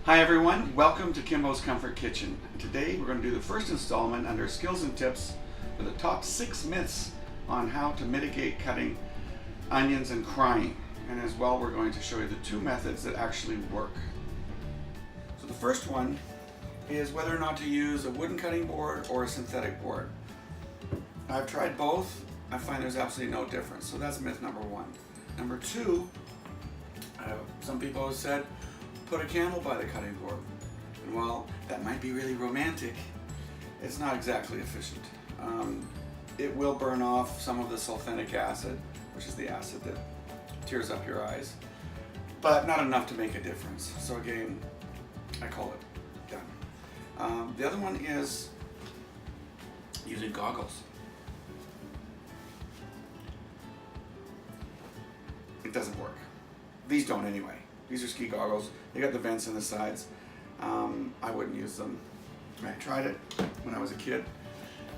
Hi everyone, welcome to Kimbos Comfort Kitchen. And today we're going to do the first installment under skills and tips for the top 6 myths on how to mitigate cutting onions and crying. And as well, we're going to show you the 2 methods that actually work. So the first one is whether or not to use a wooden cutting board or a synthetic board. I've tried both. I find there's absolutely no difference. So that's myth number 1. Number 2, some people have said, put a candle by the cutting board. And while that might be really romantic, it's not exactly efficient. It will burn off some of the sulfenic acid, which is the acid that tears up your eyes, but not enough to make a difference. So again, I call it done. The other one is using goggles. It doesn't work. These don't anyway. These are ski goggles. They got the vents in the sides. I wouldn't use them. I tried it when I was a kid,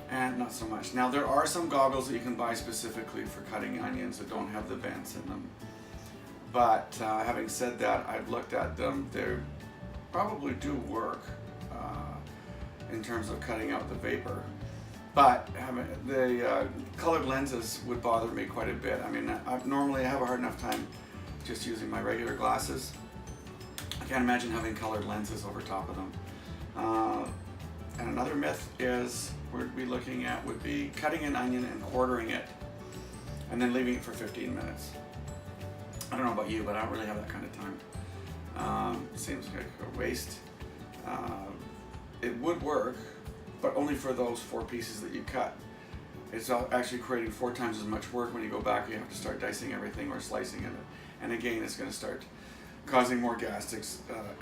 and not so much. Now there are some goggles that you can buy specifically for cutting onions that don't have the vents in them. But having said that, I've looked at them. They probably do work in terms of cutting out the vapor. But the colored lenses would bother me quite a bit. I mean, normally I have a hard enough time just using my regular glasses. I can't imagine having colored lenses over top of them. And another myth is we'd be looking at would be cutting an onion and quartering it and then leaving it for 15 minutes. I don't know about you, but I don't really have that kind of time. It seems like a waste. It would work, but only for those 4 pieces that you cut. It's actually creating 4 times as much work. When you go back, you have to start dicing everything or slicing it. And again, it's going to start causing more gas to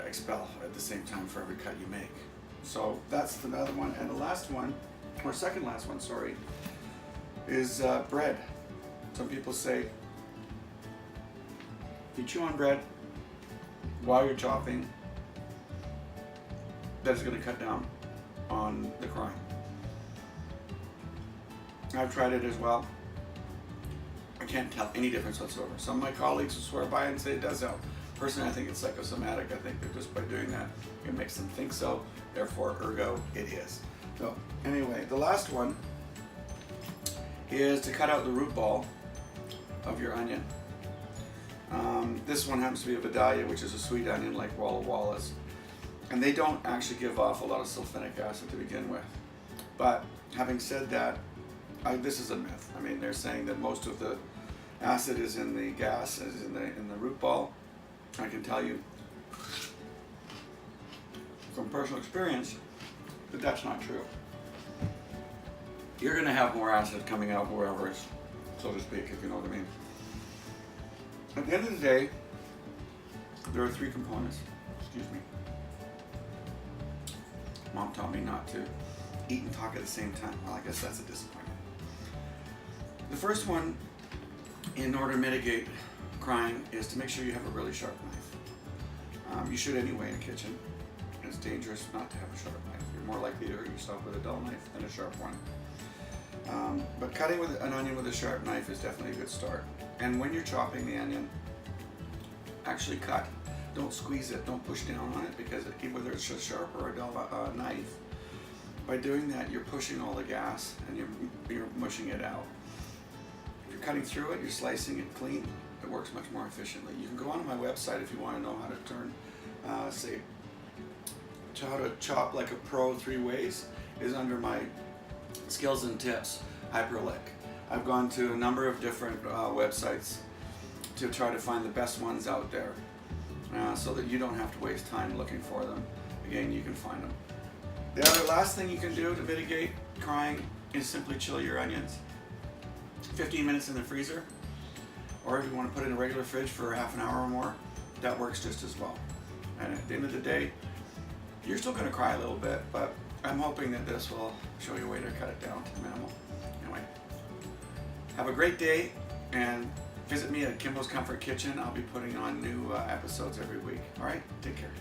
expel at the same time for every cut you make. So that's another one. And the last one, or second last one, sorry, is bread. Some people say, if you chew on bread while you're chopping, that's going to cut down on the crying. I've tried it as well. I can't tell any difference whatsoever. Some of my colleagues will swear by it and say it does help. Personally, I think it's psychosomatic. I think that just by doing that, it makes them think so. Therefore, ergo, it is. So anyway, the last one is to cut out the root ball of your onion. This one happens to be a Vidalia, which is a sweet onion like Walla Wallas. And they don't actually give off a lot of sulfenic acid to begin with. But having said that, this is a myth. I mean, they're saying that most of the acid is in the gas, is in the root ball. I can tell you from personal experience that that's not true. You're going to have more acid coming out wherever it's, so to speak, if you know what I mean. At the end of the day, there are 3 components. Excuse me. Mom taught me not to eat and talk at the same time. Well, I guess that's a disappointment. The first one, in order to mitigate crying, is to make sure you have a really sharp knife. You should anyway in a kitchen. It's dangerous not to have a sharp knife. You're more likely to hurt yourself with a dull knife than a sharp one. But cutting with an onion with a sharp knife is definitely a good start. And when you're chopping the onion, actually cut. Don't squeeze it. Don't push down on it, because whether it's a sharp or a dull knife, by doing that, you're pushing all the gas and you're mushing it out. If you're cutting through it, you're slicing it clean. It works much more efficiently. You can go onto my website if you want to know how to turn, how to chop like a pro 3 ways, is under my skills and tips hyperlink. I've gone to a number of different websites to try to find the best ones out there, so that you don't have to waste time looking for them. Again, you can find them. The other last thing you can do to mitigate crying is simply chill your onions. 15 minutes in the freezer, or if you want to put it in a regular fridge for half an hour or more, that works just as well. And at the end of the day, you're still going to cry a little bit, but I'm hoping that this will show you a way to cut it down to minimal. Anyway, have a great day, and visit me at Kimbos Comfort Kitchen. I'll be putting on new episodes every week. All right, take care.